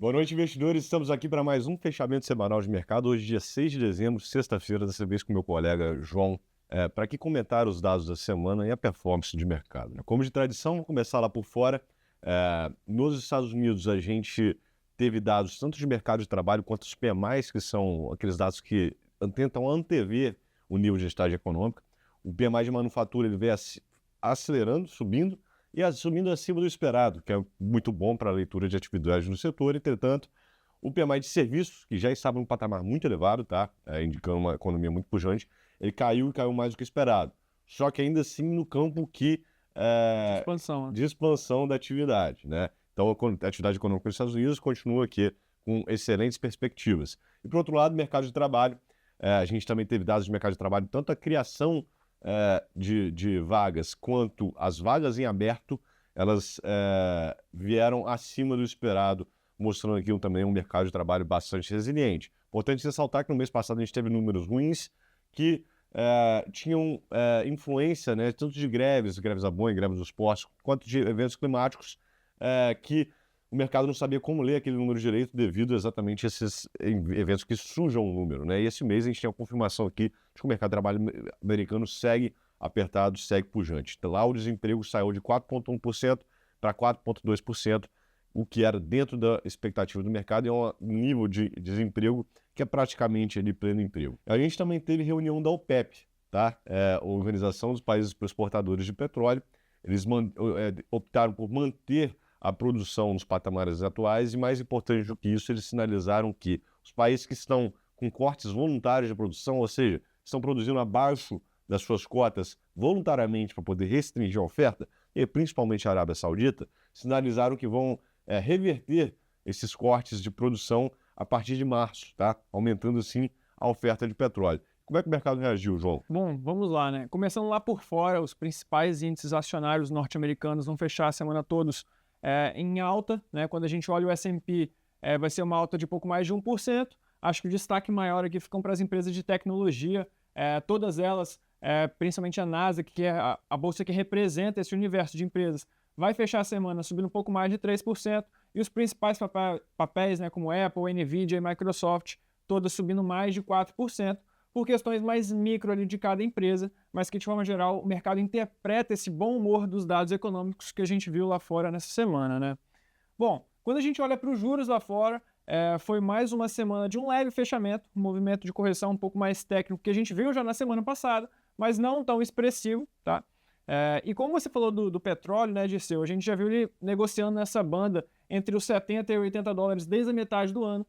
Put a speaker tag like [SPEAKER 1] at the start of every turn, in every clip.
[SPEAKER 1] Boa noite, investidores. Estamos aqui para mais um fechamento semanal de mercado. Hoje, dia 6 de dezembro, sexta-feira, dessa vez com meu colega João, para aqui comentar os dados da semana e a performance de mercado, né? Como de tradição, vou começar lá por fora. Nos Estados Unidos, a gente teve dados tanto de mercado de trabalho quanto os PMIs, que são aqueles dados que tentam antever o nível de estágio econômico. O PMI de manufatura ele veio acelerando, subindo, e subindo acima do esperado, que é muito bom para a leitura de atividade no setor. Entretanto, o PMI de serviços, que já estava em um patamar muito elevado, tá? Indicando uma economia muito pujante, ele caiu e caiu mais do que esperado. Só que ainda assim no campo
[SPEAKER 2] De expansão, né?
[SPEAKER 1] de expansão da atividade, né? Então a atividade econômica nos Estados Unidos continua aqui com excelentes perspectivas. E por outro lado, mercado de trabalho, a gente também teve dados de mercado de trabalho, tanto a criação de vagas quanto as vagas em aberto, elas vieram acima do esperado, mostrando aqui também um mercado de trabalho bastante resiliente. Importante ressaltar que no mês passado a gente teve números ruins que tinham influência, né, tanto de greves da Boeing, greves dos postos, quanto de eventos climáticos, que o mercado não sabia como ler aquele número direito devido exatamente a esses eventos que sujam o número, né? E esse mês a gente tem a confirmação aqui de que o mercado de trabalho americano segue apertado, segue pujante. Então, lá o desemprego saiu de 4,1% para 4,2%, o que era dentro da expectativa do mercado, e é um nível de desemprego que é praticamente ali pleno emprego. A gente também teve reunião da OPEP, tá? A Organização dos Países Exportadores de Petróleo. Eles optaram por manter a produção nos patamares atuais e, mais importante do que isso, eles sinalizaram que os países que estão com cortes voluntários de produção, ou seja, estão produzindo abaixo das suas cotas voluntariamente para poder restringir a oferta, e principalmente a Arábia Saudita, sinalizaram que vão reverter esses cortes de produção a partir de março, tá? Aumentando assim a oferta de petróleo. Como é que o mercado reagiu, João?
[SPEAKER 2] Bom, vamos lá, né? Começando lá por fora, os principais índices acionários norte-americanos vão fechar a semana todos em alta, né? Quando a gente olha o S&P, vai ser uma alta de pouco mais de 1%. Acho que o destaque maior aqui ficam para as empresas de tecnologia, todas elas, principalmente a Nasdaq, que é a bolsa que representa esse universo de empresas, vai fechar a semana subindo um pouco mais de 3%, e os principais papéis, né, como Apple, Nvidia e Microsoft, todas subindo mais de 4%, por questões mais micro ali de cada empresa, mas que de forma geral o mercado interpreta esse bom humor dos dados econômicos que a gente viu lá fora nessa semana, né? Bom, quando a gente olha para os juros lá fora, foi mais uma semana de um leve fechamento, um movimento de correção um pouco mais técnico que a gente viu já na semana passada, mas não tão expressivo, tá? E como você falou do petróleo, né, Dirceu, a gente já viu ele negociando nessa banda entre os 70 e 80 dólares desde a metade do ano.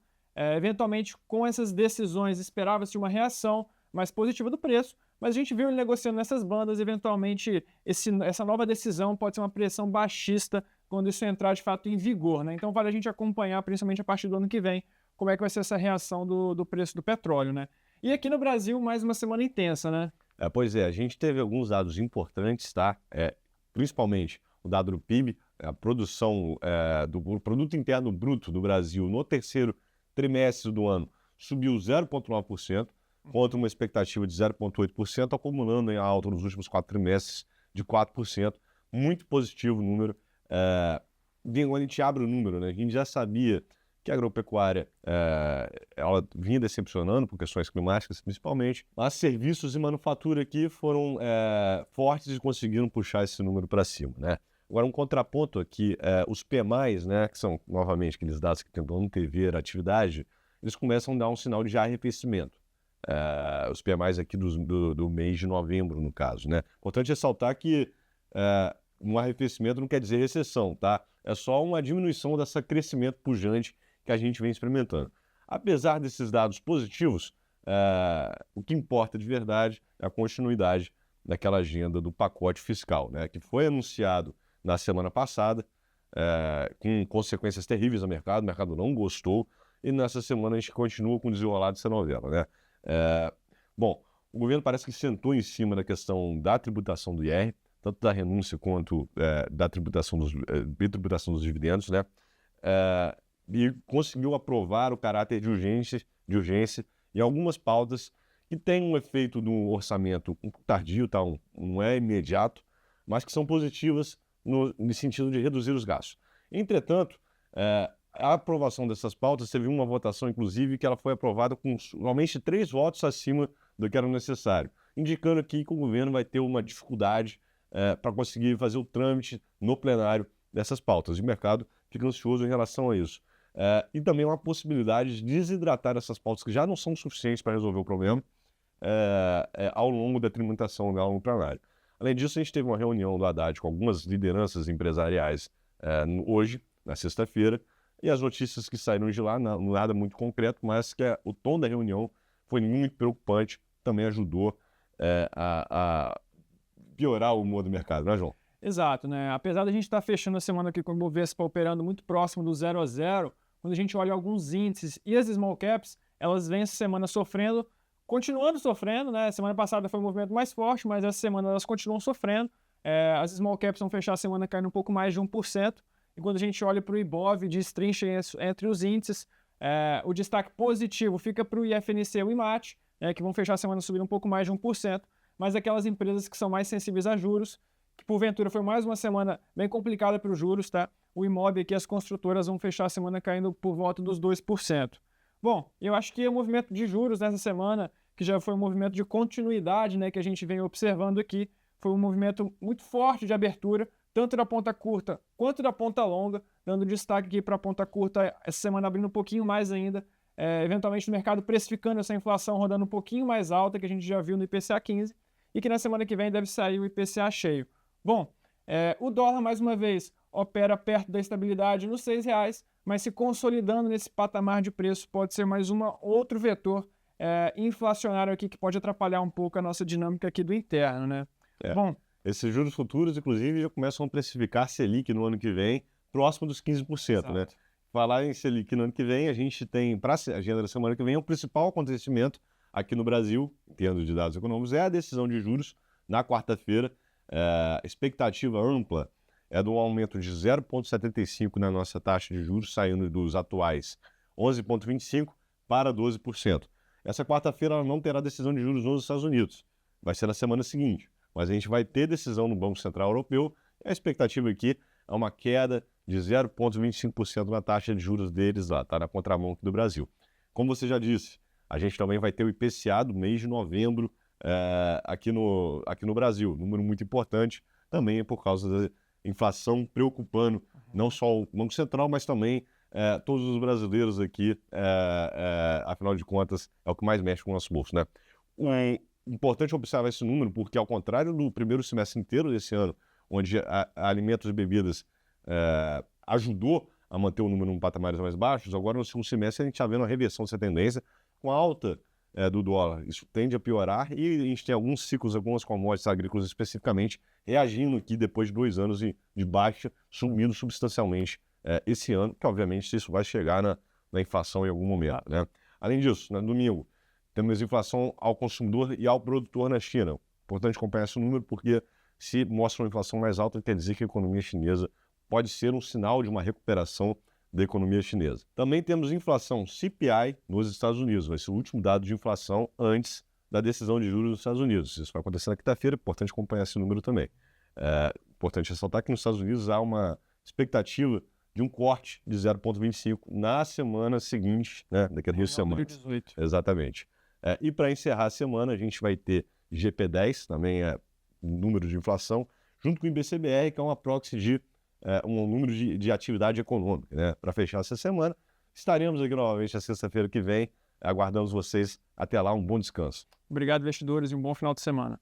[SPEAKER 2] Eventualmente, com essas decisões, esperava-se uma reação mais positiva do preço, mas a gente viu ele negociando nessas bandas. Eventualmente, essa nova decisão pode ser uma pressão baixista quando isso entrar de fato em vigor, né? Então vale a gente acompanhar, principalmente a partir do ano que vem, como é que vai ser essa reação do preço do petróleo, né? E aqui no Brasil, mais uma semana intensa, né?
[SPEAKER 1] Pois é, a gente teve alguns dados importantes, tá? Principalmente o dado do PIB, a produção do Produto Interno Bruto do Brasil no terceiro trimestre do ano subiu 0,9%, contra uma expectativa de 0,8%, acumulando em alta nos últimos 4 trimestres de 4%. Muito positivo o número. Quando a gente abre o número, né, a gente já sabia que a agropecuária ela vinha decepcionando por questões climáticas, principalmente, mas serviços e manufatura aqui foram fortes e conseguiram puxar esse número para cima, né? Agora, um contraponto aqui, os PMIs, né, que são, novamente, aqueles dados que tentam antever a atividade, eles começam a dar um sinal de arrefecimento. Os PMIs aqui do mês de novembro, no caso, né? Importante ressaltar que um arrefecimento não quer dizer recessão, tá? É só uma diminuição desse crescimento pujante que a gente vem experimentando. Apesar desses dados positivos, o que importa de verdade é a continuidade daquela agenda do pacote fiscal, né, que foi anunciado na semana passada, com consequências terríveis no mercado. O mercado não gostou, e nessa semana a gente continua com o desenrolar dessa novela, né? Bom, o governo parece que sentou em cima da questão da tributação do IR, tanto da renúncia quanto da tributação bitributação dos dividendos, né? E conseguiu aprovar o caráter de urgência em algumas pautas que têm um efeito no orçamento um pouco tardio, tá? Não é imediato, mas que são positivas no sentido de reduzir os gastos. Entretanto, A aprovação dessas pautas teve uma votação, inclusive, que ela foi aprovada com somente 3 votos acima do que era necessário, indicando aqui que o governo vai ter uma dificuldade para conseguir fazer o trâmite no plenário dessas pautas. E o mercado fica ansioso em relação a isso. E também uma possibilidade de desidratar essas pautas que já não são suficientes para resolver o problema ao longo da tramitação dela no plenário. Além disso, a gente teve uma reunião do Haddad com algumas lideranças empresariais hoje, na sexta-feira, e as notícias que saíram de lá, nada muito concreto, mas que o tom da reunião foi muito preocupante, também ajudou a piorar o humor do mercado, né, João?
[SPEAKER 2] Exato, né? Apesar da gente estar fechando a semana aqui com o Ibovespa operando muito próximo do 0 a 0, quando a gente olha alguns índices e as small caps, elas vêm essa semana sofrendo, continuando sofrendo, né? Semana passada foi um movimento mais forte, mas essa semana elas continuam sofrendo. As small caps vão fechar a semana caindo um pouco mais de 1%. E quando a gente olha para o Ibov, destrincha entre os índices, o destaque positivo fica para o IFNC e o IMAT, que vão fechar a semana subindo um pouco mais de 1%, mas aquelas empresas que são mais sensíveis a juros, que porventura foi mais uma semana bem complicada para os juros, tá? O Imob aqui, as construtoras vão fechar a semana caindo por volta dos 2%. Bom, eu acho que o movimento de juros nessa semana, que já foi um movimento de continuidade, né, que a gente vem observando aqui, foi um movimento muito forte de abertura, tanto da ponta curta quanto da ponta longa, dando destaque aqui para a ponta curta essa semana abrindo um pouquinho mais ainda, eventualmente o mercado precificando essa inflação rodando um pouquinho mais alta, que a gente já viu no IPCA 15, e que na semana que vem deve sair o IPCA cheio. Bom, o dólar, mais uma vez, opera perto da estabilidade nos R$6, mas se consolidando nesse patamar de preço pode ser mais outro vetor inflacionário aqui que pode atrapalhar um pouco a nossa dinâmica aqui do interno, né? Bom,
[SPEAKER 1] esses juros futuros, inclusive, já começam a precificar Selic no ano que vem, próximo dos 15%,
[SPEAKER 2] exato.
[SPEAKER 1] né? Falar em Selic no ano que vem, a gente tem, para a agenda da semana que vem, o principal acontecimento aqui no Brasil, em termos de dados econômicos, é a decisão de juros na quarta-feira. Expectativa ampla é de um aumento de 0,75 na nossa taxa de juros, saindo dos atuais 11,25% para 12%. Essa quarta-feira ela não terá decisão de juros nos Estados Unidos, vai ser na semana seguinte. Mas a gente vai ter decisão no Banco Central Europeu e a expectativa aqui é uma queda de 0,25% na taxa de juros deles lá, tá na contramão aqui do Brasil. Como você já disse, a gente também vai ter o IPCA do mês de novembro aqui no Brasil, número muito importante, também é por causa da inflação preocupando não só o Banco Central, mas também todos os brasileiros aqui, afinal de contas, é o que mais mexe com o nosso bolso, né? Importante observar esse número, porque ao contrário do primeiro semestre inteiro desse ano, onde alimentos e bebidas ajudou a manter o número em patamares mais baixos, agora no segundo semestre a gente está vendo a reversão dessa tendência com a alta do dólar. Isso tende a piorar e a gente tem alguns ciclos, algumas commodities agrícolas especificamente, reagindo aqui depois de 2 anos de baixa, subindo substancialmente esse ano, que obviamente isso vai chegar na inflação em algum momento, né? Além disso, no domingo, temos inflação ao consumidor e ao produtor na China. Importante acompanhar esse número porque se mostra uma inflação mais alta, quer dizer que a economia chinesa pode ser um sinal de uma recuperação da economia chinesa. Também temos inflação CPI nos Estados Unidos. Vai ser o último dado de inflação antes da decisão de juros nos Estados Unidos. Isso vai acontecer na quinta-feira, é importante acompanhar esse número também. Importante ressaltar que nos Estados Unidos há uma expectativa de um corte de 0,25 na semana seguinte, né, daqui a 2 semanas.
[SPEAKER 2] 18.
[SPEAKER 1] Exatamente. E para encerrar a semana, a gente vai ter GP10, também número de inflação, junto com o IBCBR, que é uma proxy de um número de atividade econômica, né? Para fechar essa semana, estaremos aqui novamente na sexta-feira que vem. Aguardamos vocês. Até lá, um bom descanso.
[SPEAKER 2] Obrigado, investidores, e um bom final de semana.